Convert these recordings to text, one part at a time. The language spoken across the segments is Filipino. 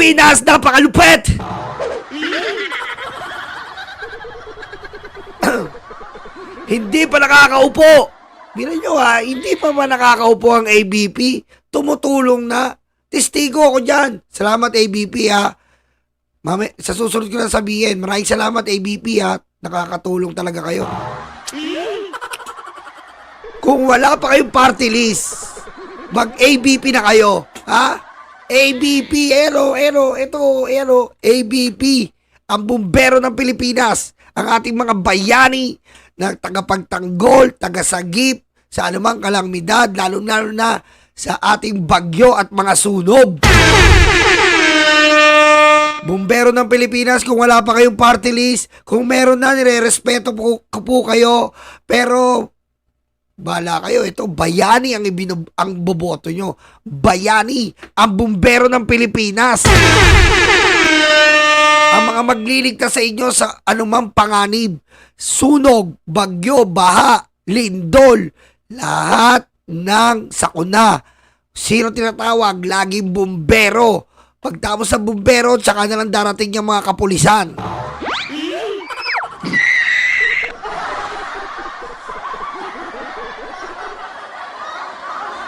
Pilipinas, napakalupit! Hindi pa nakakaupo. Bira nyo ha, hindi pa ba nakakaupo ang ABP? Tumutulong na. Testigo ako dyan. Salamat ABP ha. Sa susunod ko na sabihin, maraming salamat ABP ha. Nakakatulong talaga kayo. Kung wala pa kayong party list, mag-ABP na kayo. Ha? ABP, ABP. Ang bumbero ng Pilipinas. Ang ating mga bayani na tagapagtanggol, tagasagip sa anumang kalamidad, lalo-lalo na sa ating bagyo at mga sunog. Bumbero ng Pilipinas, kung wala pa kayong party list, kung meron na, nire-respeto po kayo, pero bala kayo, ito, bayani ang boboto nyo. Bayani, ang bumbero ng Pilipinas. Ang mga magliligtas sa inyo sa anumang panganib, sunog, bagyo, baha, lindol, lahat ng sakuna. Sino tinatawag? Laging bumbero. Pagtapos sa bumbero, tsaka na lang darating yung mga kapulisan.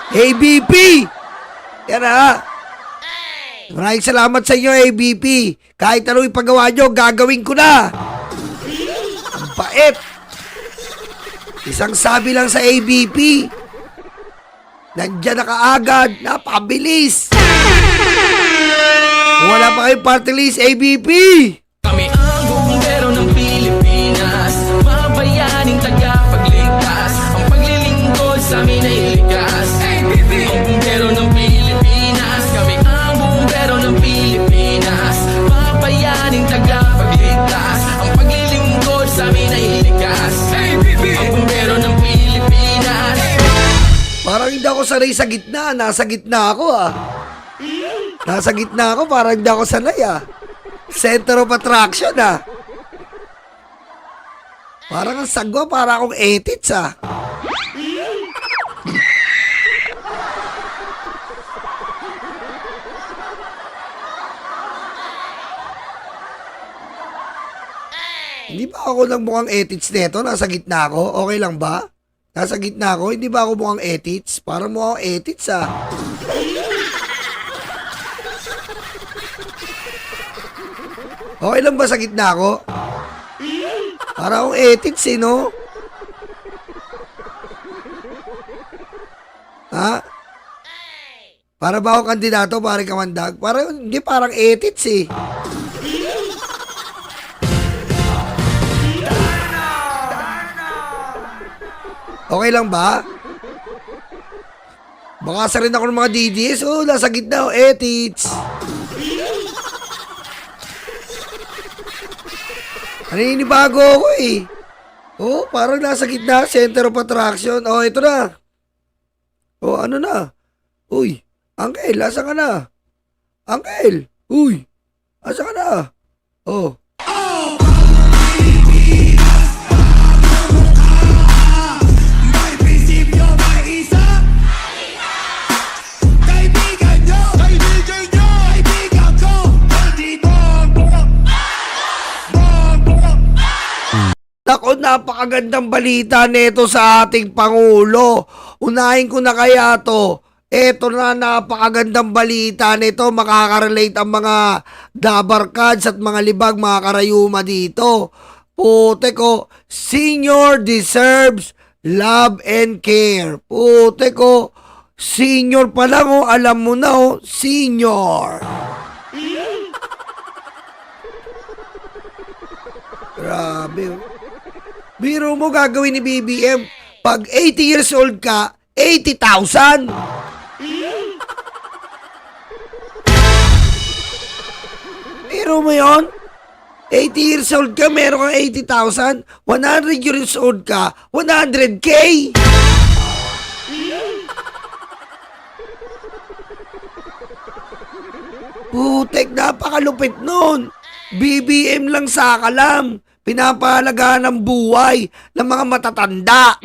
ABP! Yan ha. Maraming salamat sa inyo, ABP. Kahit ano ipagawa nyo, gagawin ko na. Ang bait. Isang sabi lang sa ABP. Nandiyan na kaagad. Napakabilis. Kung wala pa kayong party list, ABP. Kami ang bumbero ng Pilipinas, mga bayaning tagapagligtas. Ang paglilingkod sa amin ay likas. Ang bumbero ng Pilipinas, kami ang bumbero ng Pilipinas, mga bayaning tagapagligtas. Ang paglilingkod sa amin ay likas. Ang bumbero ng Pilipinas. Parang hindi ako sanay sa gitna. Nasa gitna ako ah. Nasa gitna ako, parang hindi ako sanay ah. Center of attraction ah. Parang ang sagwa, parang akong etits ah. Hindi ba ako lang mukhang etits neto? Nasa gitna ako? Okay lang ba? Nasa gitna ako? Hindi ba ako mukhang etits? Parang mukhang etits ah. Okay lang ba sa gitna ko? Para akong etits eh, no? Ha? Para ba ako kandidato, pare kamandag? Parang, hindi, parang etits eh. Okay lang ba? Baka sa rin ako ng mga DDS. Oh, nasa gitna oh, etits. Naninibago ako eh. Oh, parang nasa gitna, center of attraction. Oh, ito na. Oh, ano na? Uy, Uncle, asa ka na? Uncle, uy, asa ka na? Oh. Ako, napakagandang balita nito sa ating Pangulo. Unahin ko na kaya to. Eto na, napakagandang balita nito. Makaka-relate ang mga dabarkads at mga libag, mga karayuma dito. Pute ko, senior deserves love and care. Pute ko, senior pa lang oh, alam mo na oh, senior. Grabe oh. Biro mo gagawin ni BBM, pag 80 years old ka, 80,000. Biro mo yon? 80 years old ka, meron kang 80,000. 100 years old ka, 100K. Putek, napakalupit nun. BBM lang sa kalam. Pinapahalagaan ng buhay ng mga matatanda.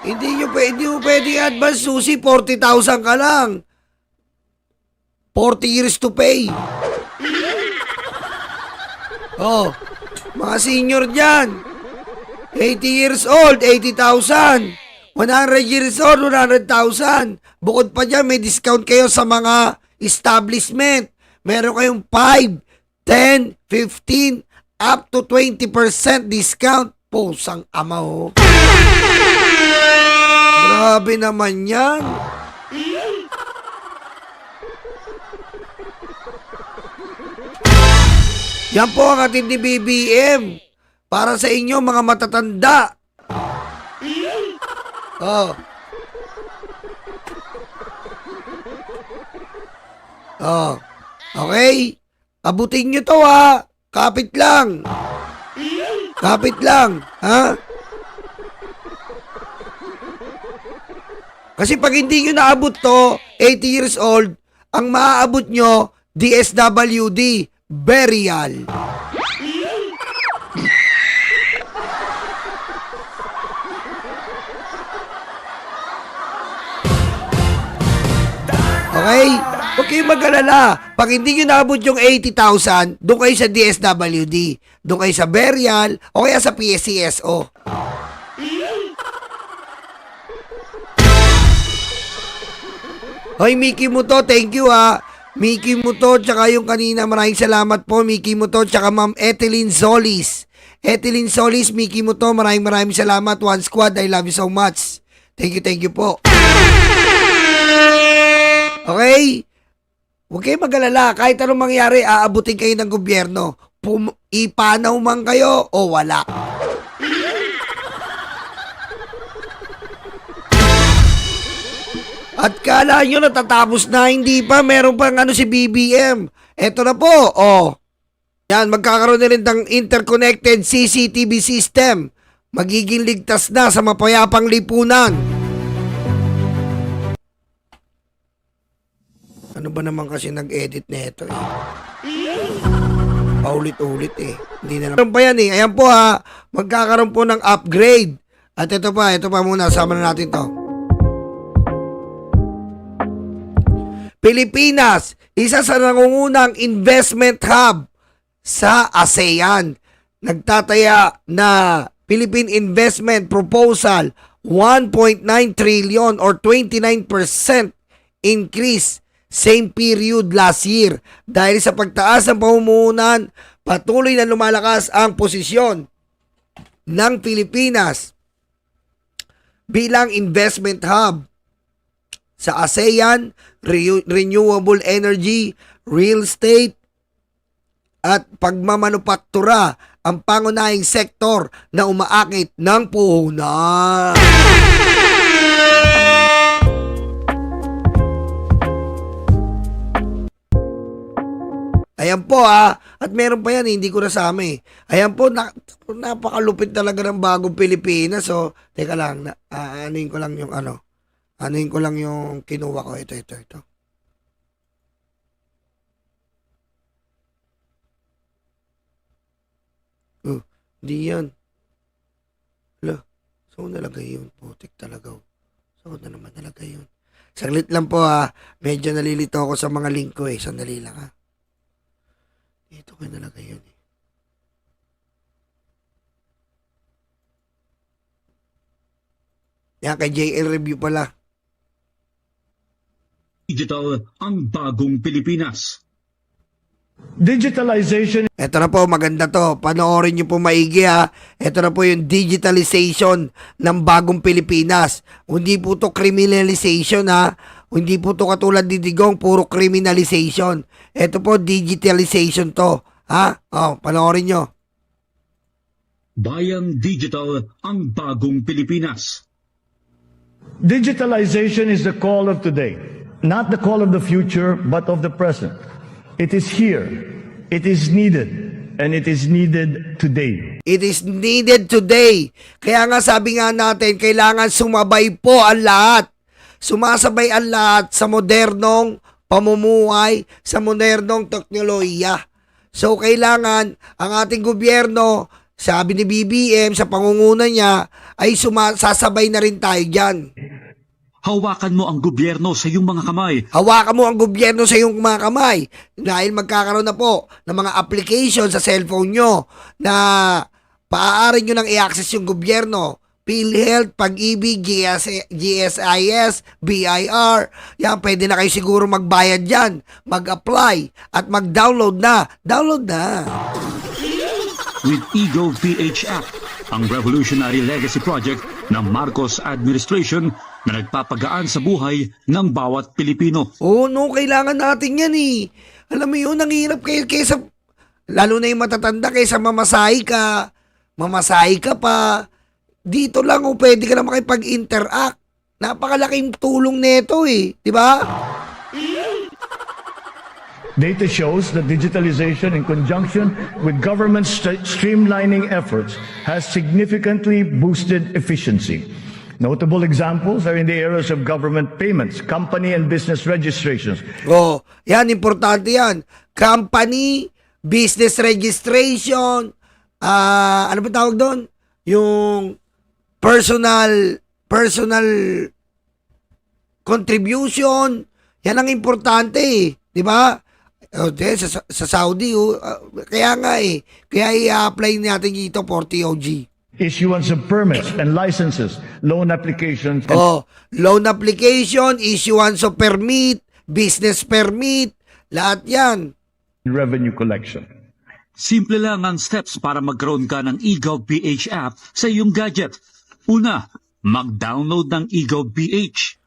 Hindi mo pwede advance, Susi. 40,000 ka lang. 40 years to pay. Oh, mga senior dyan. 80 years old, 80,000. 100 years old, 100,000. Bukod pa dyan, may discount kayo sa mga establishment. Meron kayong 5, 10, 15, up to 20% discount. Pusang ama ho. Grabe naman yan. Yan po ang ating ni BBM. Para sa inyo mga matatanda. Oh. Oh. Okay? Abutin nyo to ha. Kapit lang. Kapit lang. Ha? Kasi pag hindi nyo naabot to, 80 years old, ang maaabot nyo, DSWD, burial. Okay? Huwag kayong mag-alala. Pag hindi nyo naabot yung 80,000, doon kayo sa DSWD, doon kayo sa burial, o kaya sa PSCSO. Hoy, Mickey mo to, thank you ha. Mickey mo to, tsaka yung kanina, maraming salamat po, Mickey mo to, tsaka Ma'am Eteline Solis. Eteline Solis, Mickey mo to, maraming salamat. One Squad, I love you so much. Thank you po. Okay? Huwag kayong mag-alala. Kahit anong mangyari, aabutin kayo ng gobyerno. Ipanaw man kayo o wala. At kala nyo natatapos na, hindi pa. Meron pang si BBM. Eto na po, oh. Yan, magkakaroon na rin ng interconnected CCTV system. Magiging ligtas na sa mapayapang lipunan. Ano ba naman kasi nag-edit na ito eh? Paulit-ulit eh. Hindi na naman pa yan eh. Ayan po ha, magkakaroon po ng upgrade. At ito pa muna, sama na natin to. Pilipinas, isa sa nangungunang investment hub sa ASEAN. Nagtataya na Philippine Investment Proposal 1.9 trillion or 29% increase same period last year. Dahil sa pagtaas ng pamumuhunan, patuloy na lumalakas ang posisyon ng Pilipinas bilang investment hub sa ASEAN, renewable energy, real estate, at pagmamanupaktura ang pangunahing sektor na umaakit ng puhunan. Ayan po at meron pa yan, hindi ko nasama eh. Ayan po, napakalupit talaga ng bagong Pilipinas. So, teka lang, anuin ko lang yung kinuha ko. Ito. Hindi yan. Hala, saan nalagay yun? Putik talaga. Saan na naman nalagay yun? Saglit lang po medyo nalilito ako sa mga link ko eh. Sandali lang Dito ko nalagay yun eh. Yan kay JL Review pala. Digital ang bagong Pilipinas. Digitalization. Ito na po, maganda to. Panoorin nyo po maigi Ito na po yung digitalization ng bagong Pilipinas. Hindi po to criminalization Hindi po to katulad ni Digong, puro criminalization. Ito po, digitalization to. Panoorin nyo. Bayang Digital ang bagong Pilipinas. Digitalization is the call of today, not the call of the future, but of the present. It is here, it is needed, and it is needed today. It is needed today. Kaya nga sabi nga natin, kailangan sumabay po ang lahat. Sumasabay ang lahat sa modernong pamumuhay, sa modernong teknolohiya. So kailangan ang ating gobyerno sabi ni BBM sa pangunguna niya, ay sasabay na rin tayo dyan. Hawakan mo ang gobyerno sa iyong mga kamay. Hawakan mo ang gobyerno sa iyong mga kamay dahil magkakaroon na po ng mga application sa cellphone nyo na paaaring nyo nang i-access yung gobyerno. PhilHealth, Pag-ibig, GSIS, BIR. Yan, pwede na kayo siguro magbayad dyan, mag-apply at mag-download na. Download na. With eGov.ph app, ang revolutionary legacy project ng Marcos administration na nagpapagaan sa buhay ng bawat Pilipino. Oo, no, kailangan natin yan eh. Alam mo yun, ang hirap kaysa, lalo na yung matatanda, kaysa mamasahe ka pa. Dito lang pwede ka na makipag-interact. Napakalaking tulong nito eh, di ba? Data shows that digitalization in conjunction with government streamlining efforts has significantly boosted efficiency. Notable examples are in the areas of government payments, company and business registrations. Oh, yan, importante yan. Company, business registration, ano ba tawag doon? Yung personal contribution, yan ang importante eh, di ba? Sa Saudi, kaya nga eh, kaya i-apply natin dito 40OG. Issuance of permits and licenses, loan applications, and Loan application, issuance of permit, business permit, lahat yan. revenue collection. Simple lang ang steps para magkaroon ka ng eGov.ph app sa iyong gadget. Una, mag-download ng eGov.ph.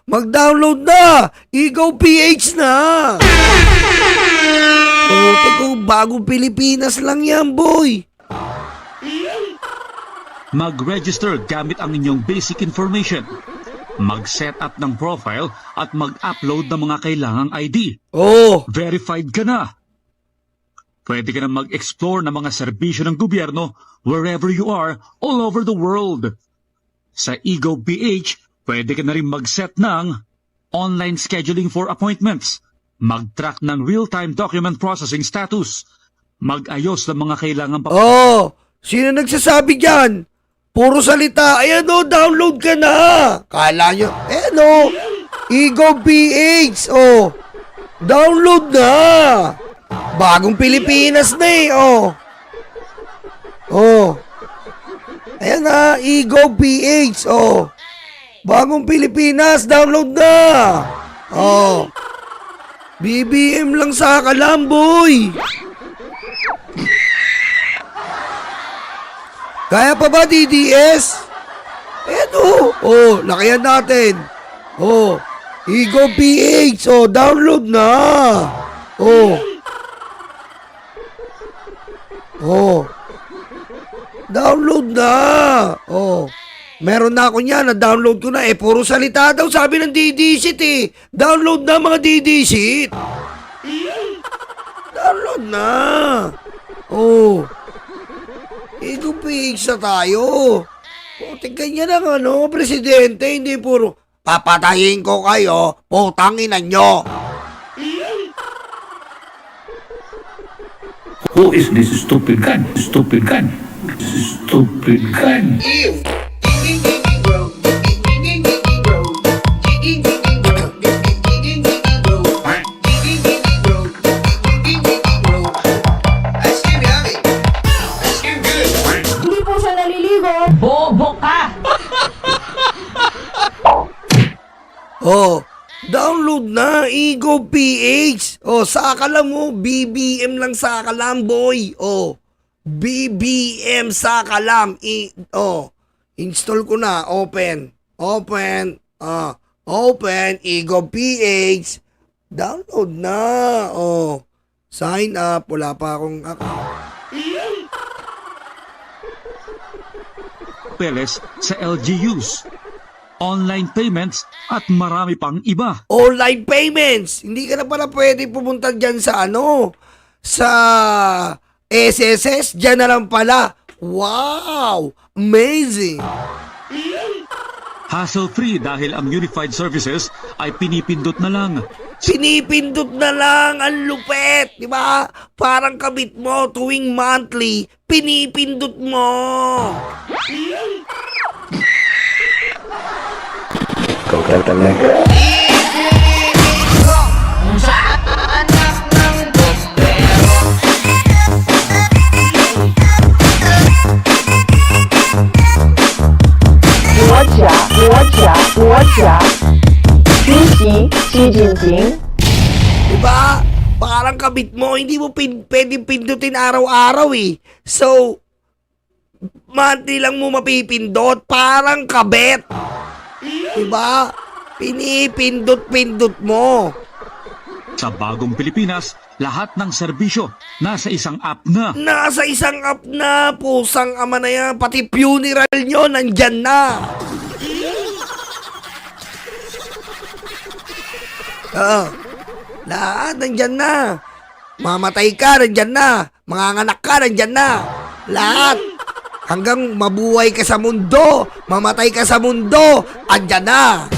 Mag-download na! eGov.ph na! Teko, bagong Pilipinas lang yan, boy. Mag-register gamit ang inyong basic information. Mag-set up ng profile at mag-upload ng mga kailangang ID. Verified ka na. Pwede ka na mag-explore ng mga serbisyo ng gobyerno wherever you are all over the world. Sa eGov.ph, pwede ka na rin mag-set ng online scheduling for appointments, mag-track ng real-time document processing status, mag-ayos ng mga kailangan Sino nagsasabi dyan? Puro salita. Ayan download ka na. Kala nyo, eGov.ph. Download na. Bagong Pilipinas na eh. Ayan na, eGov.ph. Bagong Pilipinas, download na. BBM lang sa kalamboy. Kaya pa ba, DDS? Lakayan natin. eGov.ph. Download na. Download na. Meron na ako niyan, na-download ko na. Puro salita daw, sabi ng DDSit eh. Download na mga DDSit. Download na. eGov.ph na tayo. Tingnan niya lang presidente, hindi puro papatayin ko kayo, putangin na nyo. Who is this stupid gun? Stupid gun. Stupid gun. Hindi po siya naliligo. Bobo ka! Download na eGov.ph. Saka lang mo, BBM lang saka lang, boy. BBM saka lang. Install ko na. Open eGov.ph. Download na. Sign up. Wala pa akong account. Papeles sa LGUs, online payments at marami pang iba. Online payments. Hindi ka na pala pwede pumunta dyan sa sa SSS. Dyan na lang pala. Wow! Amazing! Hassle-free dahil ang Unified Services ay pinipindot na lang. Pinipindot na lang ang lupet, di ba? Parang kabit mo tuwing monthly, pinipindot mo. Ikaw ka talaga. Xi Jinping. Diba? Parang kabit mo, hindi mo pwedeng pindutin araw-araw eh. So, monthly lang mo mapipindot, parang kabit. Diba? Pinipindot-pindot mo. Sa bagong Pilipinas, lahat ng serbisyo nasa isang app na. Nasa isang app na, pusang ama na yan, pati funeral nyo, nandyan na. Lahat nandyan na. Mamatay ka, nandyan na. Manganganak ka, nandyan na. Lahat. Hanggang mabuhay ka sa mundo, mamatay ka sa mundo, andyan na.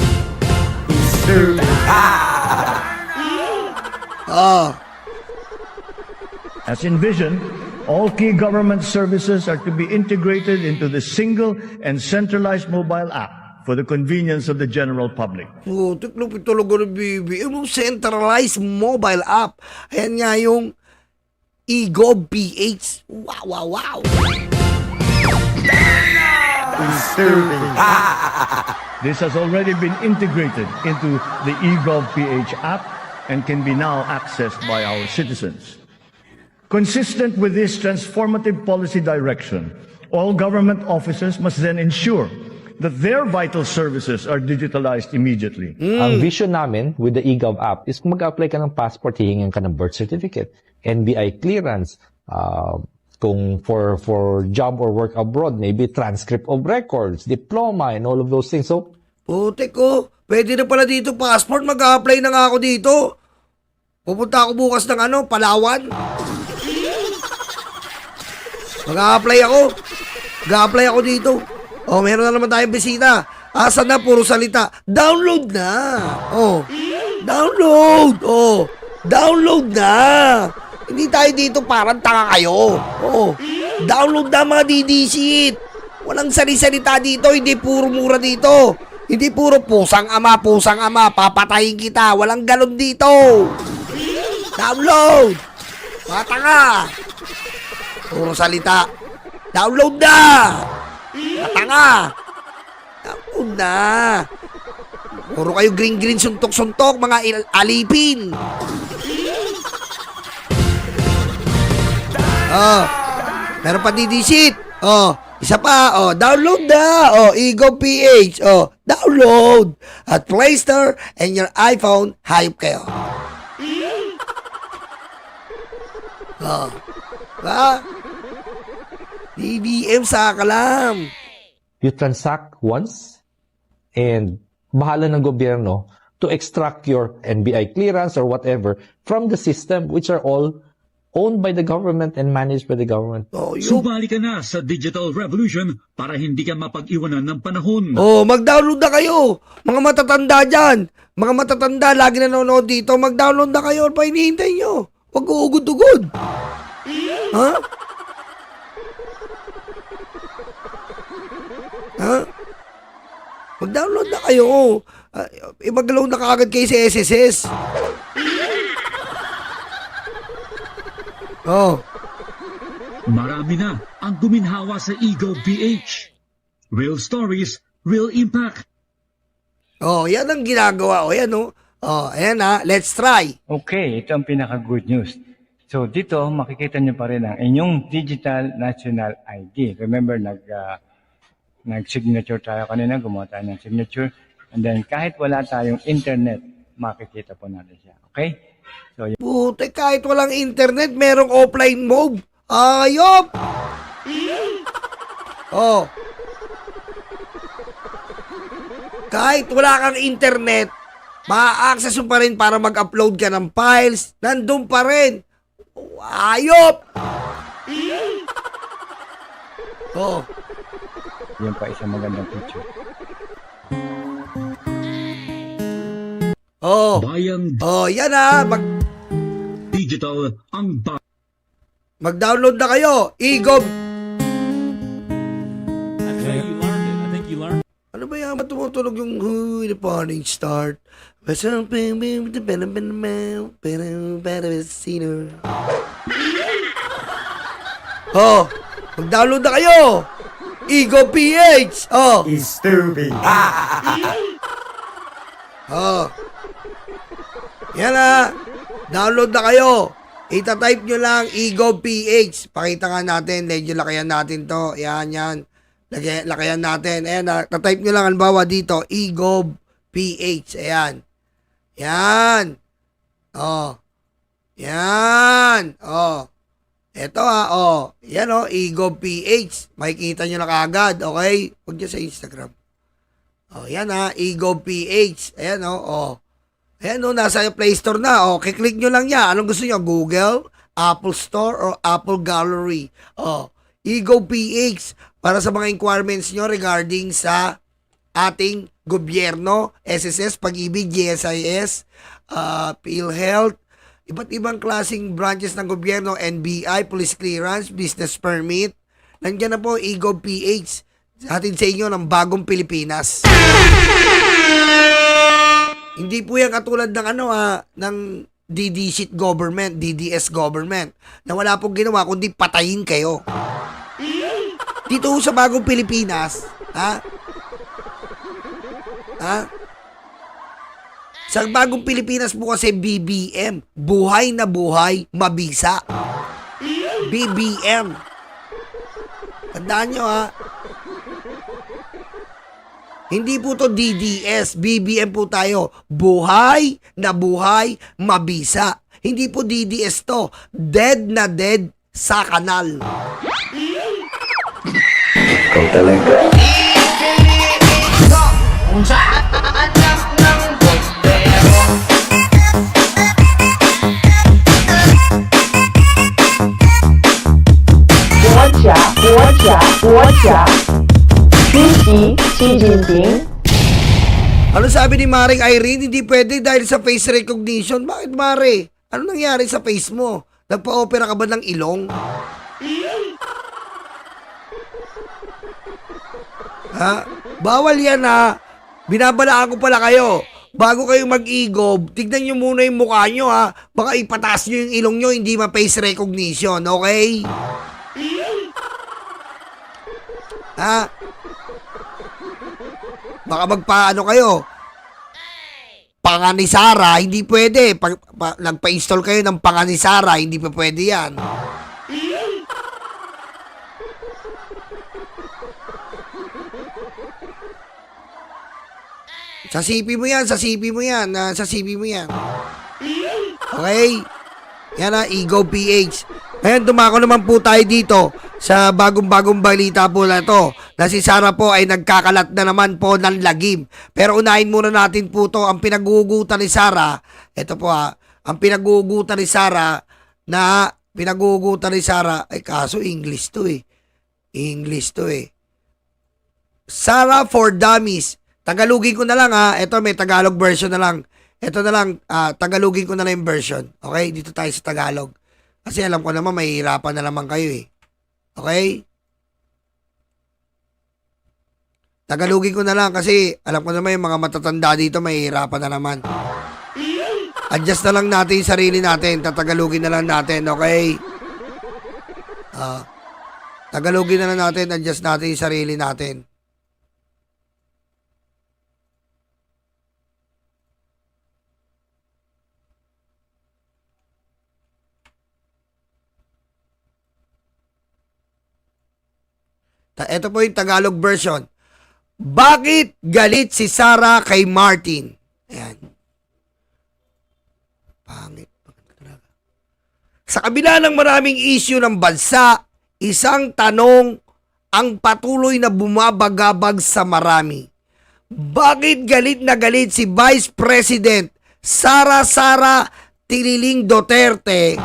As envisioned, all key government services are to be integrated into the single and centralized mobile app for the convenience of the general public. Oh, tiklopit talaga ng BBM, yung centralized mobile app. Ayan nga yung eGov.ph. Wow, wow, wow. This has already been integrated into the eGov.ph app and can be now accessed by our citizens. Consistent with this transformative policy direction, all government offices must then ensure that their vital services are digitalized immediately. Ang vision namin with the eGov app is kung mag-apply ka ng passport, hihingan ka ng birth certificate, NBI clearance, kung for job or work abroad, maybe transcript of records, diploma, and all of those things. So, Putek ko, pwede na pala dito passport, mag-a-apply na nga ako dito. Pupunta ako bukas ng Palawan. Mag-a-apply ako. Mag-a-apply ako dito. Oh, meron na naman tayong bisita. Asa na, puro salita. Download na. Oh, download. Oh, download na. Hindi tayo dito parang tanga kayo. Oh, download na mga didisit. Walang sali-salita dito, hindi puro mura dito. Hindi puro pusang ama, papatayin kita. Walang galon dito. Download. Mga tanga. Puro salita. Download na. Mga tanga. Download na. Puro kayo green suntok-suntok, mga alipin. Oh, meron pa didisit. Oh, isa pa. Oh, download na. Oh, eGov.ph. Oh, download. At Play Store and your iPhone, hayop kayo. Oh, ba? BBM sa kalam. you transact once, and bahala ng gobyerno to extract your NBI clearance or whatever from the system, which are all owned by the government and managed by the government. Oh, yung Sumali ka na sa digital revolution para hindi ka mapag-iwanan ng panahon. Oh, mag-download na kayo. Mga matatanda dyan. Mga matatanda, lagi nanonood dito. Mag-download na kayo. Ano pa hinihintay nyo? Huwag uugod-ugod. Ha? Ha? Mag-download na kayo. Mag-load na kaagad kayo sa SSS. Oh. Marami na ang guminhawa sa eGov.ph. Real stories, real impact. Oh, yan ang ginagawa. Oh, yan oh. Oh, ayan ha. Let's try. Okay, ito ang pinaka-good news. So dito, makikita nyo pa rin ang inyong Digital National ID. Remember, nag-signature tayo kanina, gumawa tayo ng signature. And then kahit wala tayong internet, makikita po natin siya. Okay? So, Puti, kahit walang internet, merong offline mode. Ayop! Oh. Kahit wala kang internet, ma-access mo pa rin para mag-upload ka ng files. Nandun pa rin. Ayop! Oh. yun pa isang magandang picture. Oh. Bayang Oh, yan ha. digital ang Mag-download na kayo. Igov. Ano ba yan? Ba't tumutulog yung the morning start? Oh, mag-download na kayo. Igov PH. Oh. Stupid. Oh. Yan na. Download na kayo. Ita-type nyo lang Igov PH. Pakita nga natin. Medyo lakayan natin to. Yan, yan. Lakayan natin. Ayan na. Ta-type nyo lang. Halimbawa dito. Igov PH. Ayan. Yan. Oh. Yan. Oh. Eto ha. Oh. Yan oh. Igov PH. Makikita nyo na kaagad. Okay? Huwag nyo sa Instagram. Oh. Yan ha. Igov PH. Ayan oh. Oh. Ayan o, nasa Play Store na. O, kiklik nyo lang yan. Anong gusto nyo? Google, Apple Store, or Apple Gallery. O, Igov PH para sa mga requirements nyo regarding sa ating gobyerno, SSS, Pag-ibig, GSIS, PhilHealth, iba't ibang klaseng branches ng gobyerno, NBI, Police Clearance, Business Permit. Nandiyan na po, Igov PH. Hatid sa inyo ng bagong Pilipinas. Hindi po yan katulad ng ng DDS government, DDS government, na wala pong ginawa kundi patayin kayo. Dito sa bagong Pilipinas, sa bagong Pilipinas po kasi BBM, buhay na buhay, mabisa. BBM. Tandaan nyo Hindi po to DDS, BBM po tayo. Buhay na buhay, mabisa. Hindi po DDS to. Dead na dead sa kanal. Ikaw talaga. Kung saan anak ng bombero. Xi Jinping. Ano sabi ni Maring Irene? Hindi pwede dahil sa face recognition. Bakit, Mare? Ano nangyari sa face mo? Nagpa-opera ka ba ng ilong? Ha? Bawal yan ha. Binabalaan ko pala kayo. Bago kayo mag-igov, tignan nyo muna yung mukha nyo ha. Baka ipataas nyo yung ilong nyo, hindi ma-face recognition, okay? Ha? Baka magpaano kayo. Panganisara, hindi pwede. Nagpa-install kayo ng Panganisara, hindi pa pwede yan. Sa CP mo yan, sa CP mo yan, sa CP mo yan. Okay? Yan na, Igov PH. Ngayon, dumako naman po tayo dito sa bagong-bagong balita po na to, na si Sara po ay nagkakalat na naman po ng lagim. Pero unahin muna natin po to, ang pinagugutan ni Sara, ito po ang pinagugutan ni Sara, ay kaso English to eh. Sara for Dummies. Tagalogin ko na lang ito may Tagalog version na lang. Ito na lang, Tagalogin ko na lang yung version. Okay, dito tayo sa Tagalog. Kasi alam ko naman, mahihirapan na naman kayo eh. Okay? Tagalogin ko na lang kasi alam ko naman yung mga matatanda dito, mahihirapan na naman. Adjust na lang natin yung sarili natin. Tatagalogin na lang natin, okay? Tagalogin na lang natin, adjust natin yung sarili natin. Ito po yung Tagalog version. Bakit galit si Sara kay Martin? Ayan. Pangit. Sa kabila ng maraming issue ng bansa, isang tanong ang patuloy na bumabagabag sa marami. Bakit galit na galit si Vice President Sara Tililing Duterte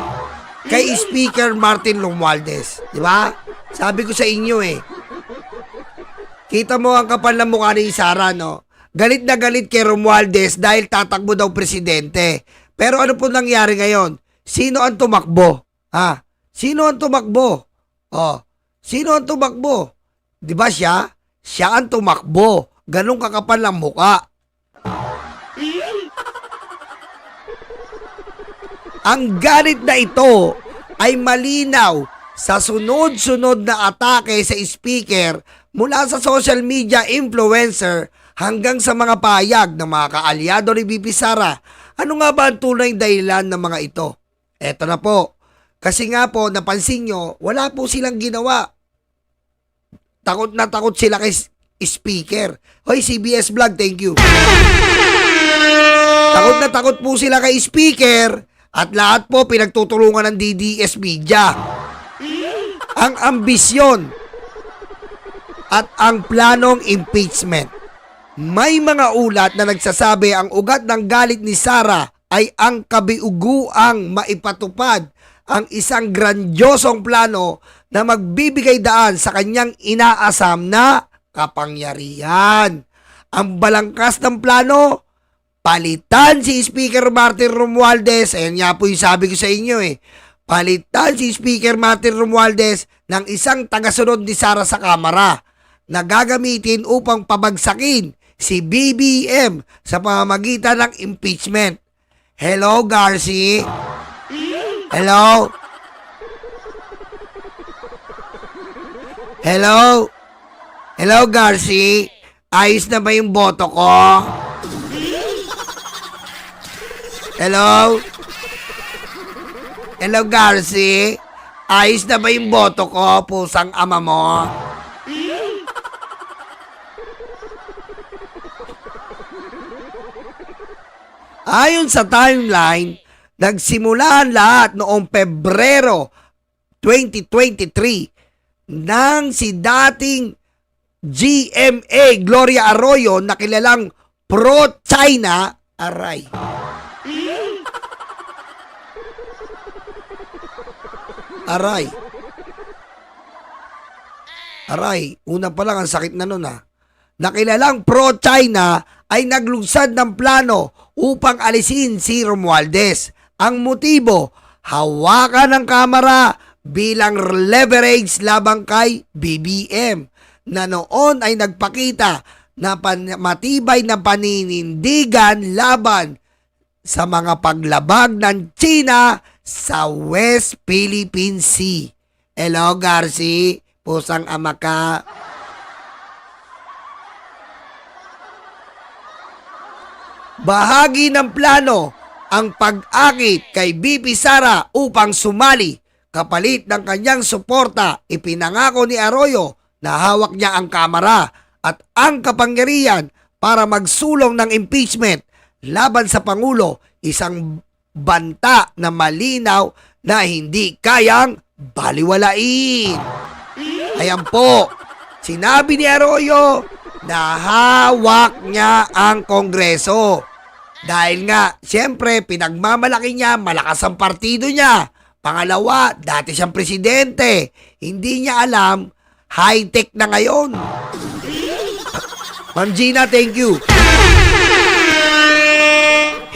kay Speaker Martin Romualdez? Di ba? Sabi ko sa inyo Kita mo ang kapal ng mukha ni Sara, no? galit na galit kay Romualdez dahil tatakbo daw presidente. Pero ano po nangyari ngayon? Sino ang tumakbo? Sino ang tumakbo? Sino ang tumakbo? Di ba siya? Siya ang tumakbo. Ganong kakapal ang muka. Ang galit na ito ay malinaw sa sunod-sunod na atake sa speaker mula sa social media influencer hanggang sa mga payag ng mga kaalyado ni BP Sara. Ano nga ba ang tunay dahilan ng mga ito? Eto na po. Kasi nga po, napansin nyo, wala po silang ginawa. Takot na takot sila kay speaker. Hoy, CBS Vlog, thank you. Takot na takot po sila kay speaker at lahat po pinagtutulungan ng DDS Media. Ang ambisyon at ang planong impeachment. May mga ulat na nagsasabi ang ugat ng galit ni Sara ay ang kabiuguang maipatupad ang isang grandiosong plano na magbibigay daan sa kanyang inaasam na kapangyarihan. Ang balangkas ng plano, palitan si Speaker Martin Romualdez. Ayan nga po yung sabi ko sa inyo Palitan si Speaker Martin Romualdez ng isang tagasunod ni Sara sa Kamara na gagamitin upang pabagsakin si BBM sa pamamagitan ng impeachment. Hello, Garci? Hello? Hello? Hello, Garci? Ayos na ba yung boto ko? Hello? Hello, Garci? Ayos na ba yung boto ko, pusang ama mo? Ayon sa timeline, nagsimula lahat noong Pebrero 2023 nang si dating GMA Gloria Arroyo na kilalang pro-China aray. Aray, una pa lang ang sakit na nun Nakilalang pro-China ay naglunsad ng plano upang alisin si Romualdez. Ang motibo, hawakan ng Kamara bilang leverage labang kay BBM na noon ay nagpakita na matibay na paninindigan laban sa mga paglabag ng China sa West Philippine Sea. Hello, Garci, pusang ama ka. Bahagi ng plano ang pag-akit kay BP Sara upang sumali. Kapalit ng kanyang suporta, ipinangako ni Arroyo na hawak niya ang Kamara at ang kapangyarihan para magsulong ng impeachment laban sa Pangulo, isang banta na malinaw na hindi kayang baliwalain. Ayan po, sinabi ni Arroyo na hawak niya ang Kongreso. Dahil nga, siyempre, pinagmamalaki niya, malakas ang partido niya. Pangalawa, dati siyang presidente. Hindi niya alam, high-tech na ngayon. Ma'am Gina, thank you.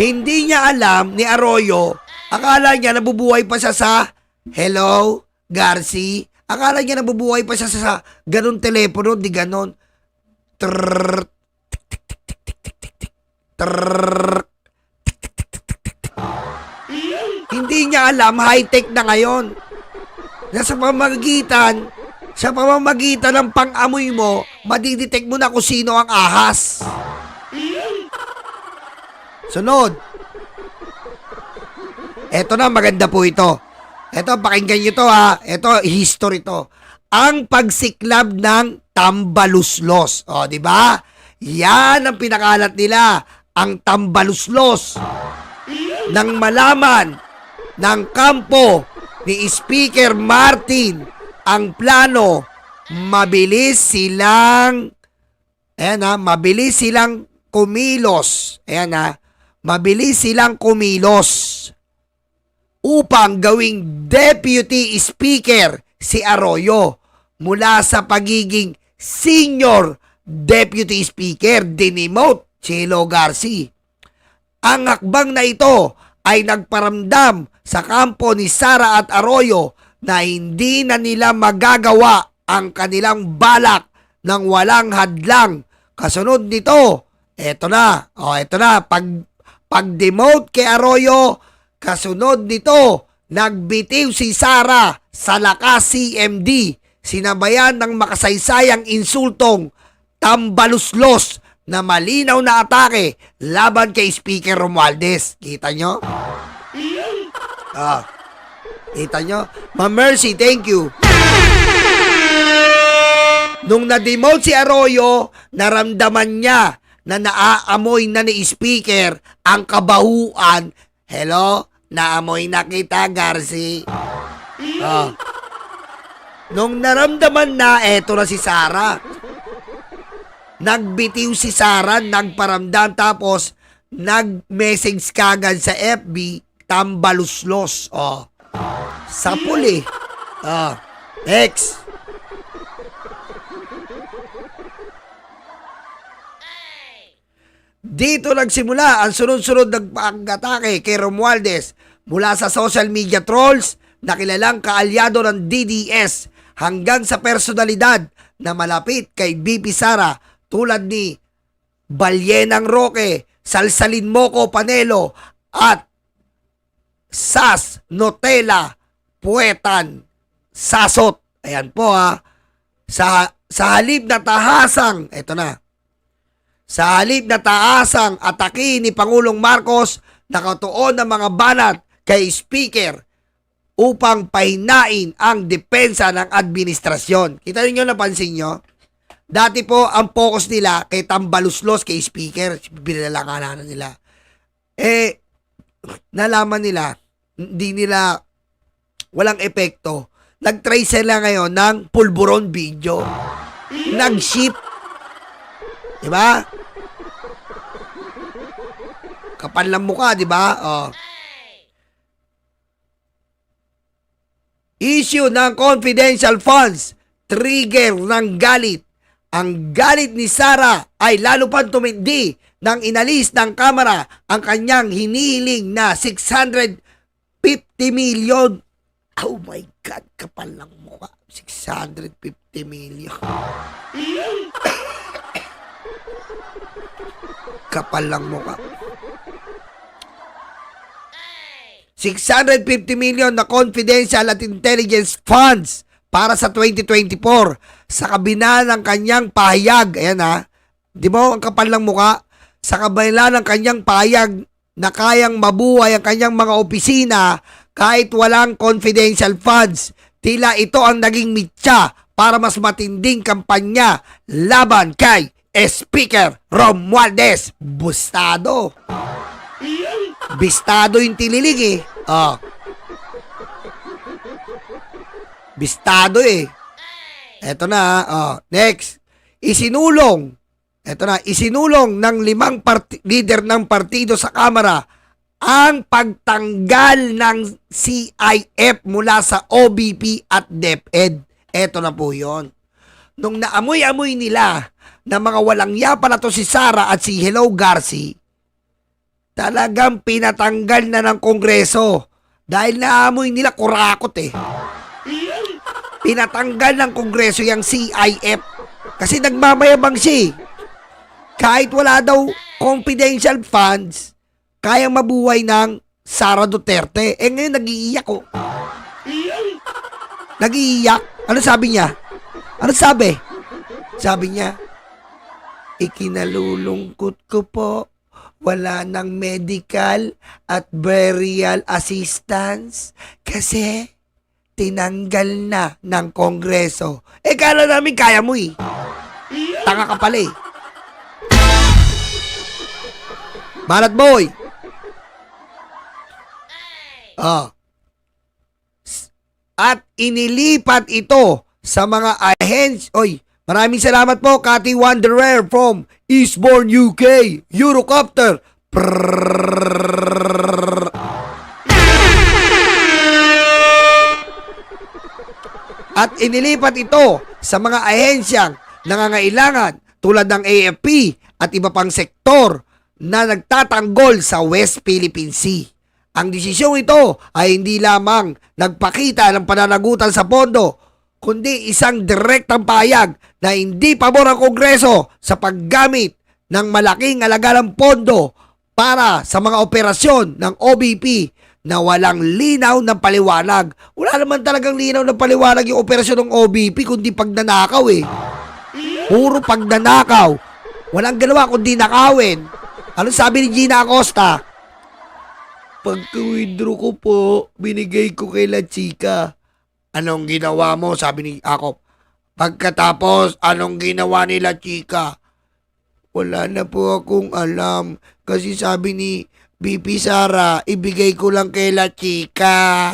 Hindi niya alam ni Arroyo, akala niya nabubuhay pa siya sa, hello, Garci? Akala niya nabubuhay pa siya sa ganun telepono, di ganun. Hindi niya alam, high-tech na ngayon. Sa pamamagitan ng pang-amoy mo, madidetect mo na kung sino ang ahas. Sunod. Eto na, maganda po ito. Eto, pakinggan nyo to Eto, history to. Ang pagsiklab ng Tambaluslos. O, di ba? Yan ang pinakalat nila. Ang Tambaluslos. Nang malaman ng kampo ni Speaker Martin ang plano, mabilis silang kumilos. Mabilis silang kumilos upang gawing Deputy Speaker si Arroyo mula sa pagiging Senior Deputy Speaker. Dinemote Chilo Garci. Ang hakbang na ito ay nagparamdam sa kampo ni Sara at Arroyo na hindi na nila magagawa ang kanilang balak ng walang hadlang. Kasunod nito, eto na, pag-demote kay Arroyo, kasunod nito, nagbitiw si Sara sa lakas CMD, sinabayan ng makasaysayang insultong tambaluslos na malinaw na atake laban kay Speaker Romualdez. Kita nyo? Kita nyo? Ma'am Mercy, thank you. Nung na-demote si Arroyo, naramdaman niya na naaamoy na ni Speaker ang kabahuan. Hello? Naamoy na kita, Garci. Nung naramdaman na, eto na si Sara. Nagbitiw si Sara, nagparamdam, tapos nag-message kagad sa FB, tambaluslos. Sapul eh. Next. Dito nagsimula ang sunod-sunod ng pag-atake kay Romualdez mula sa social media trolls na kilalang kaalyado ng DDS hanggang sa personalidad na malapit kay BP Sara tulad ni Balyenang Roque, Salsalin Moco Panelo at Sas Notela Puetan Sasot. Ayan po sa halip na tahasang, eto na. Sa halip na taasang atake ni Pangulong Marcos, nakatuon ng mga banat kay Speaker upang pahinain ang depensa ng administrasyon. Kita niyo, napansin nyo? Dati po, ang focus nila kay tambaluslos kay Speaker. Binalanganan nila. Nalaman nila, hindi nila, walang epekto. Nag-try sila ngayon ng pulburon video. Nag-ship. Diba? Kapal lang mukha, diba? Issue ng confidential funds, trigger ng galit. Ang galit ni Sara ay lalo pang tumindi nang inalis ng Kamara ang kanyang hinihiling na 650 million. Oh my God, kapal lang mukha. 650 million. Kapal lang mukha. 650 million na confidential at intelligence funds para sa 2024 sa kabila ng kanyang pahayag. Ayan di ba ang kapal ng mukha? Sa kabila ng kanyang pahayag na kayang mabuhay ang kanyang mga opisina kahit walang confidential funds. Tila ito ang naging mitya para mas matinding kampanya laban kay Speaker Romualdez. Bustado. Bistado yung tililig eh. Bistado eh. Eto na. Next. Isinulong ng 5 leader ng partido sa Kamara ang pagtanggal ng CIF mula sa OBP at DepEd. Eto na po yun. Nung naamoy-amoy nila na mga walang yapa na to si Sara at si Hello Garci, talagang pinatanggal na ng Kongreso dahil naamoy nila kurakot eh. Pinatanggal ng Kongreso yung CIF kasi nagmamayabang siya. Kahit wala daw confidential funds, kayang mabuhay ng Sara Duterte. Ngayon nag-iiyak ko. Nag-iiyak. Ano sabi niya? Ano sabi? Sabi niya, ikinalulungkot ko po, wala ng medical at burial assistance kasi tinanggal na ng Kongreso. Kala namin kaya mo eh. Tanga ka pala eh. Marat boy. At inilipat ito sa mga ahensya. Maraming salamat po, Cathy Wanderer from Eastbourne, UK. Eurocopter. At inilipat ito sa mga ahensyang nangangailangan tulad ng AFP, at iba pang sektor na nagtatanggol sa West Philippine Sea. Ang desisyong ito ay hindi lamang nagpakita ng pananagutan sa pondo, kundi isang direktang pahayag na hindi pabor ang Kongreso sa paggamit ng malaking halaga ng pondo para sa mga operasyon ng OBP na walang linaw ng paliwanag. Wala naman talagang linaw ng paliwanag yung operasyon ng OBP kundi pagnanakaw eh. Puro pagnanakaw. Walang ginawa kundi nakawin. Ano sabi ni Gina Acosta? Pagka-withdraw ko po, binigay ko kay La Chica. Anong ginawa mo? Sabi ni Akop. Pagkatapos, anong ginawa ni La Chica? Wala na po akong alam. Kasi sabi ni BP Sara, ibigay ko lang kay La Chica.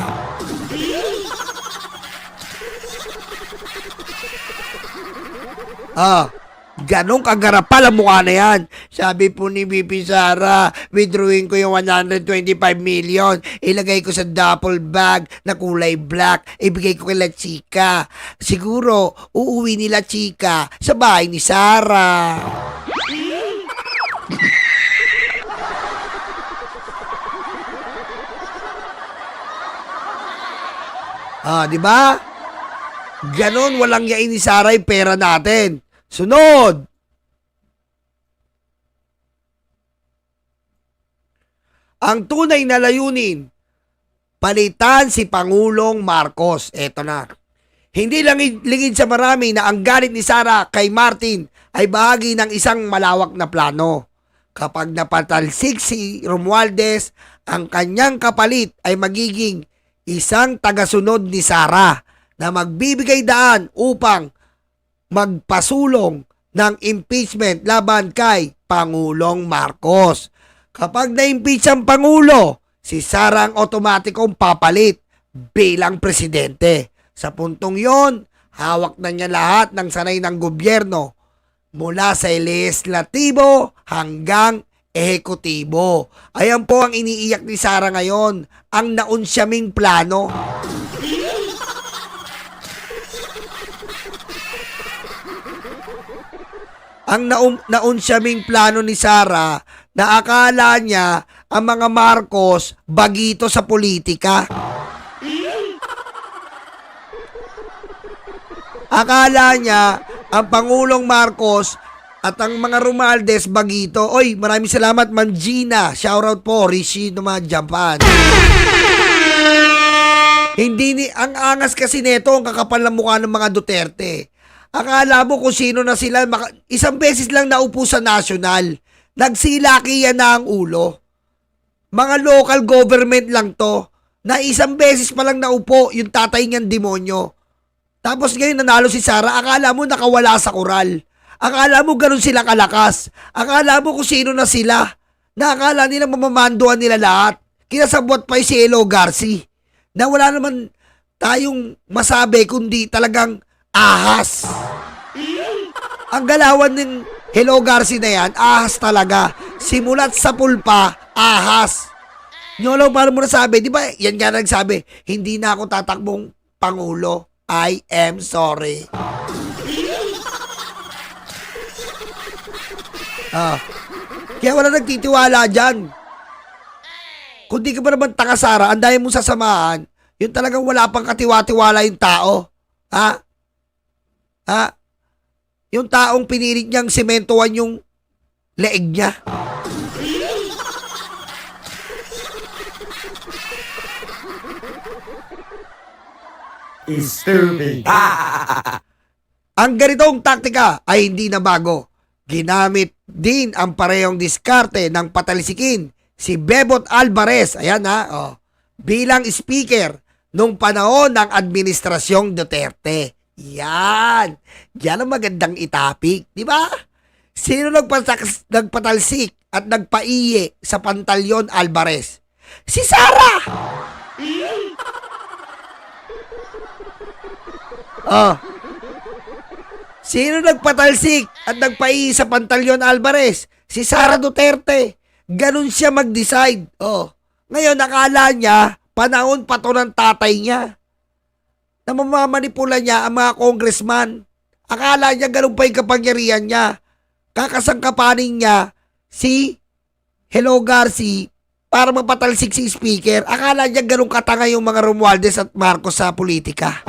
Ganong kagarapal ang mukha na yan. Sabi po ni BP Sara, withdrawing ko yung 125 million. Ilagay ko sa duffel bag na kulay black. Ibigay ko kay La Chica. Siguro, uuwi ni La Chica sa bahay ni Sara. Di ba? Ganon walang yain ni Sara yung pera natin. Sunod. Ang tunay na layunin, palitan si Pangulong Marcos. Eto na. Hindi lang lingid sa marami na ang galit ni Sara kay Martin ay bahagi ng isang malawak na plano. Kapag napatalsik si Romualdez, ang kanyang kapalit ay magiging isang tagasunod ni Sara na magbibigay daan upang magpasulong ng impeachment laban kay Pangulong Marcos. Kapag na-impeach ang Pangulo, si Sara ang otomatikong papalit bilang presidente. Sa puntong yon, hawak na niya lahat ng sanay ng gobyerno mula sa lehislatibo hanggang ehekutibo. Ayan po ang iniiyak ni Sara ngayon, ang naunsyaming plano. Ang naunsyaming plano ni Sara na akala niya ang mga Marcos bagito sa politika. Akala niya ang Pangulong Marcos at ang mga Romualdez bagito. Oy, maraming salamat Ma'am Gina. Shoutout po, Rishi naman, Japan. Ang angas kasi neto ang kakapal ng mukha ng mga Duterte. Akala mo kung sino na sila, isang beses lang naupo sa national. Nagsilakiyan na ang ulo. Mga local government lang to, na isang beses pa lang naupo yung tatay niyang demonyo. Tapos ngayon nanalo si Sara, akala mo nakawala sa koral. Akala mo ganun sila kalakas. Akala mo kung sino na sila. Na akala nila mamamanduan nila lahat. Kinasabwat pa yung si Elo Garci. Na wala naman tayong masabi kundi talagang ahas. Ang galawan ng Hello Garci na yan, ahas talaga. Simulat sa pulpa, ahas. Nyolo, paano mo nasabi? Di ba, yan nga nagsabi, hindi na ako tatakbong Pangulo. I am sorry. Kaya wala nagtitiwala dyan. Kung di ka ba naman tanga Sara, ang dahil mong sasamahan, yun talagang wala pang katiwa-tiwala yung tao. Yung taong pinilit niyang sementohan yung leeg niya. Stupid. Ang ganitong taktika ay hindi na bago. Ginamit din ang parehong diskarte ng patalsikin si Bebot Alvarez, bilang speaker nung panahon ng administrasyong Duterte. Yan ang magandang itapik, di ba? Sino nagpatalsik at nagpaiye sa Pantalyon Alvarez? Si Sara! Sino nagpatalsik at nagpaiye sa Pantalyon Alvarez? Si Sara Duterte. Ganun siya mag-decide. Ngayon, nakala niya, panahon pa to ng tatay niya. Na mamamanipula niya ang mga congressman. Akala niya ganun pa yung kapangyarihan niya. kakasangkapanin niya si Hello Garci para mapatalsik si speaker. Akala niya ganun katanga yung mga Romualdez at Marcos sa politika.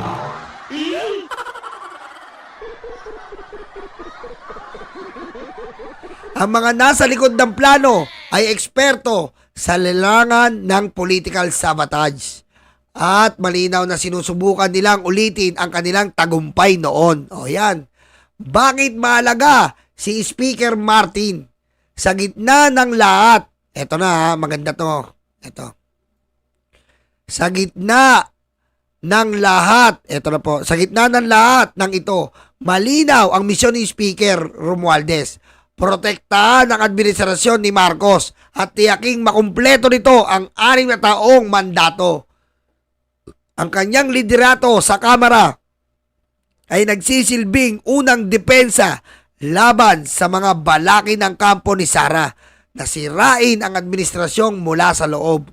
Ang mga nasa likod ng plano ay eksperto sa larangan ng political sabotage. At malinaw na sinusubukan nilang ulitin ang kanilang tagumpay noon. O yan. Bakit mahalaga si Speaker Martin? Sa gitna ng lahat, eto na ha, maganda to. Eto. Sa gitna ng lahat, eto na po, sa gitna ng lahat ng ito, malinaw ang misyon ni Speaker Romualdez. Protektahan ang administrasyon ni Marcos at tiyaking makumpleto nito ang 6 na taong mandato. Ang kanyang liderato sa Kamara ay nagsisilbing unang depensa laban sa mga balaki ng kampo ni Sara na sirain ang administrasyong mula sa loob.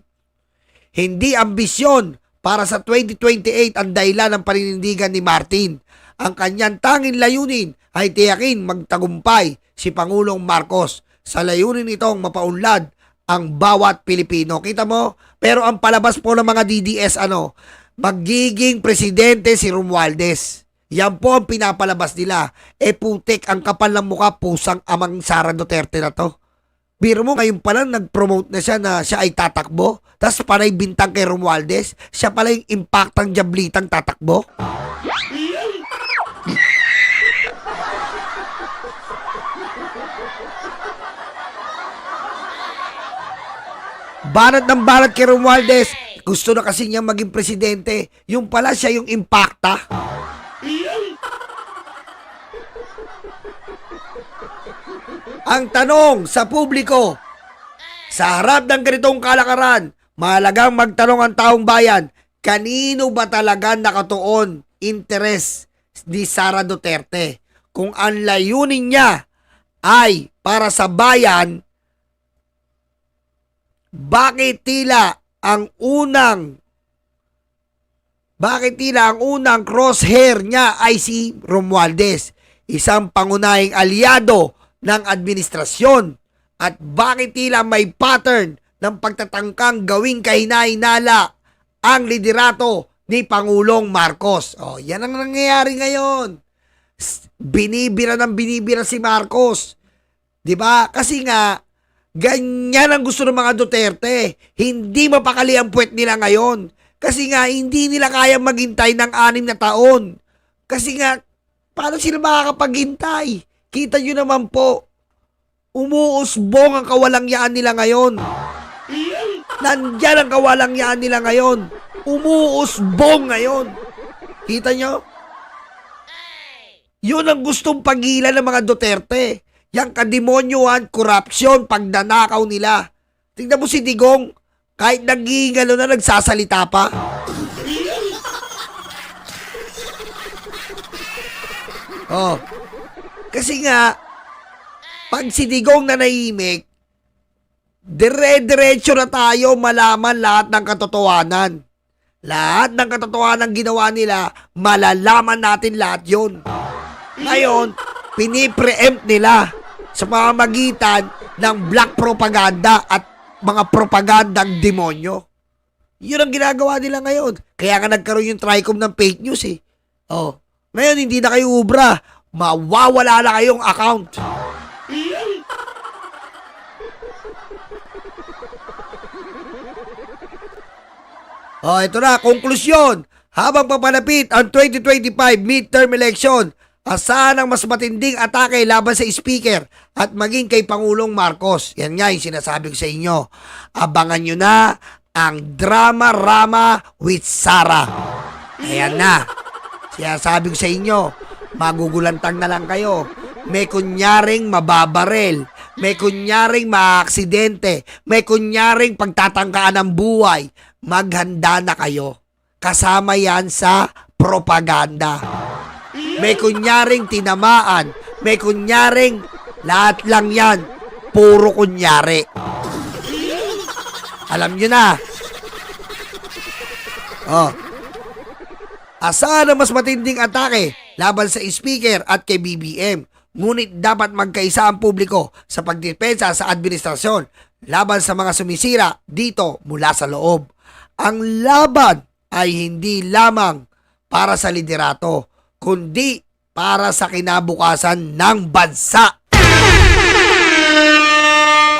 Hindi ambisyon para sa 2028 ang dahilan ng paninindigan ni Martin. Ang kanyang tanging layunin ay tiyakin magtagumpay si Pangulong Marcos. Sa layunin itong mapaunlad ang bawat Pilipino. Kita mo? Pero ang palabas po ng mga DDS magiging presidente si Romualdez. Yan po ang pinapalabas nila. Putik ang kapal ng mukha, pusang amang Sara Duterte na to. Biro mo, ngayon pa lang nag-promote na siya ay tatakbo. Tapos panay bintang kay Romualdez. Siya pala yung impactang jablitang tatakbo. Banat ng banat kay Romualdez. Gusto na kasi niya maging presidente. Yung pala siya yung impacta. Ang tanong sa publiko, sa harap ng ganitong kalakaran, mahalagang magtanong ang taong bayan, kanino ba talaga nakatuon interes ni Sara Duterte? Kung ang layunin niya ay para sa bayan, bakit tila ang unang crosshair niya ay si Romualdez, isang pangunahing aliado ng administrasyon, at bakit tila may pattern ng pagtatangkang gawing kahina-hinala ang liderato ni Pangulong Marcos. O, yan ang nangyayari ngayon. Binibira si Marcos. 'Di ba? Kasi nga ganyan ang gusto ng mga Duterte. Hindi mapakali ang puwet nila ngayon. Kasi nga hindi nila kayang maghintay ng 6 na taon. Kasi nga paano sila makakapaghintay? Kita nyo naman po, umuusbong ang kawalangyaan nila ngayon. Nandyan ang kawalangyaan nila ngayon. Umuusbong ngayon. Kita nyo? Yun ang gustong pagilan ng mga Duterte. Yang kademonyohan, corruption, pagnanakaw nila. Tingnan mo si Digong, kahit nagigalo na nagsasalita pa. Oh. Kasi nga, pag si Digong na nahimik, dire-diretso na tayo malaman lahat ng katotohanan. Lahat ng katotohanan ginawa nila, malalaman natin lahat yun. Ngayon, pinipreempt nila sa pamamagitan ng black propaganda at mga propagandang demonyo. Yun ang ginagawa nila ngayon. Kaya nga nagkaroon yung TRICOM ng fake news eh. Oh. Ngayon, hindi na kayo ubra. Mawawala na kayong account. Oh, ito na, konklusyon. Habang papalapit ang 2025 midterm election, asahan ang mas matinding atake laban sa speaker at maging kay Pangulong Marcos. Yan nga yung sinasabi ko sa inyo. Abangan nyo na ang drama-rama with Sara. Ayan na. Sinasabi ko sa inyo, magugulantang na lang kayo. May kunyaring mababarel. May kunyaring maaksidente. May kunyaring pagtatangkaan ng buhay. Maghanda na kayo. Kasama yan sa propaganda. May kunyaring tinamaan. May kunyaring lahat lang yan. Puro kunyari. Alam nyo na. Oh. Asahan ang mas matinding atake laban sa speaker at kay BBM. Ngunit dapat magkaisa ang publiko sa pagdepensa sa administrasyon laban sa mga sumisira dito mula sa loob. Ang laban ay hindi lamang para sa liderato, kundi para sa kinabukasan ng bansa.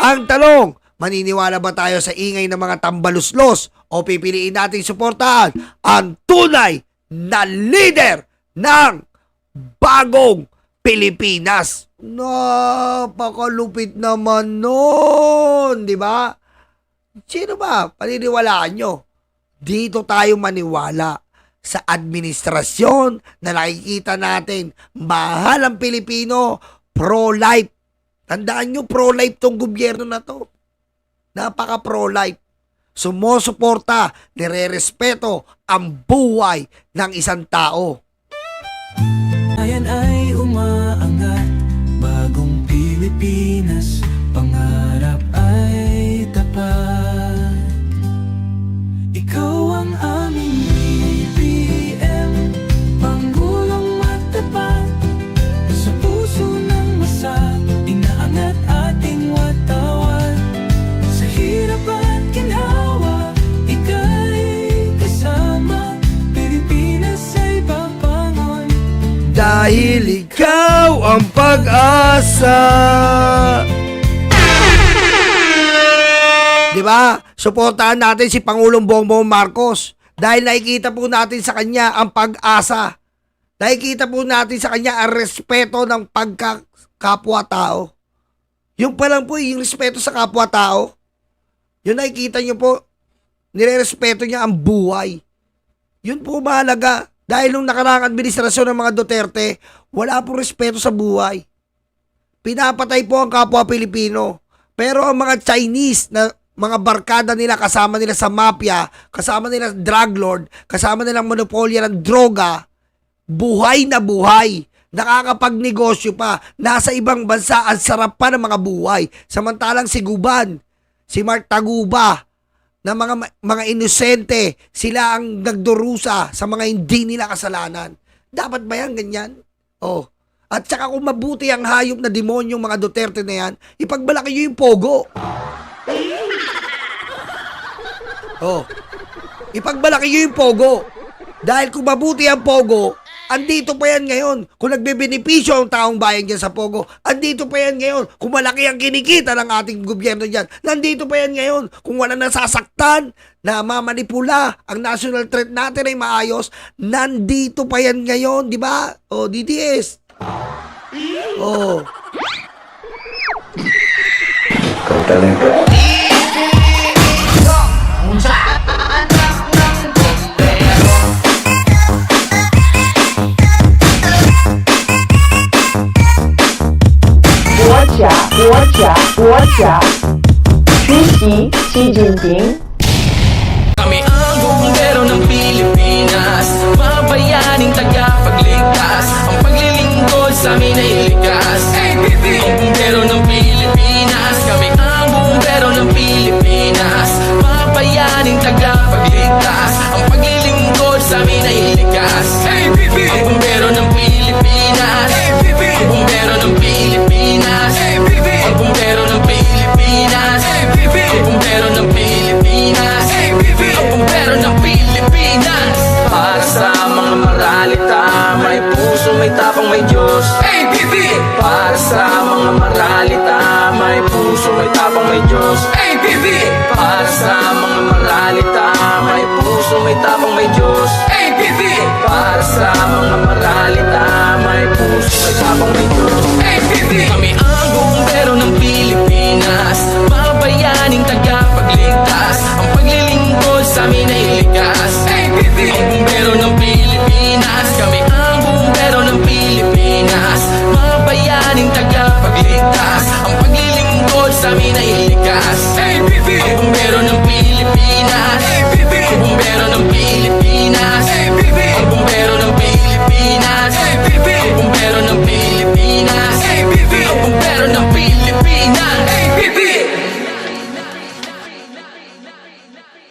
Ang tanong, maniniwala ba tayo sa ingay ng mga tambaluslos o pipiliin natin suportahan ang tunay na leader ng bagong Pilipinas? Napakalupit naman nun, di ba? Sino ba paniniwalaan nyo? Dito tayo maniwala sa administrasyon na nakikita natin. Mahal ang Pilipino, pro-life. Tandaan nyo, pro-life tong gobyerno na to. Napaka pro-life. Sumusuporta, nire-respeto ang buhay ng isang tao. Ayan ay umaangat, bagong Pilipinas, pangarap ay tapat. Ikaw ang aming BBM, Pangulong matapat. Sa puso ng masa, inaangat ating watawat. Sa hirap at ginhawa, ika'y kasama, Pilipinas ay papangon. Dahil ikaw ang pag-asa. Diba? Suportahan natin si Pangulong Bongbong Marcos dahil nakikita po natin sa kanya ang pag-asa. Nakikita po natin sa kanya ang respeto ng pagkakapwa-tao. Yung pa lang po, yung respeto sa kapwa-tao. Yun nakikita nyo po, nire-respeto niya ang buhay. Yun po mahalaga. Dahil nung nakaraang administrasyon ng mga Duterte, wala pong respeto sa buhay. Pinapatay po ang kapwa Pilipino. Pero ang mga Chinese na mga barkada nila, kasama nila sa mafia, kasama nila sa drug lord, kasama nilang monopolya ng droga, buhay na buhay. Nakakapagnegosyo pa. Nasa ibang bansa, ang sarap pa ng mga buhay. Samantalang si Guban, si Mark Taguba, na mga inosente, sila ang nagdurusa sa mga hindi nila kasalanan. Dapat ba yan ganyan? Oh. At saka kung mabuti ang hayop na demonyong mga Duterte na yan, ipagbalaki nyo yung pogo. Oh. Ipagbalaki nyo yung pogo. Dahil kung mabuti ang pogo, andito pa yan ngayon. Kung nagbebenepisyo ang taong bayan dyan sa pogo, andito pa yan ngayon. Kung malaki ang kinikita ng ating gobyerno dyan, nandito pa yan ngayon. Kung wala nasasaktan, na mamanipula, ang national threat natin ay maayos, nandito pa yan ngayon, di ba? O, DDS. O. Ikaw talaga. Xi Jinping. Kami ang bumbero ng Pilipinas, mabayaning tagapagligtas. Ang paglilingkod sa amin ay likas. Ang bumbero ng Pilipinas, kami ang bumbero ng Pilipinas, mabayaning tagapagligtas. Ang paglilingkod sa amin ay likas. Ang bumbero ng Pilipinas,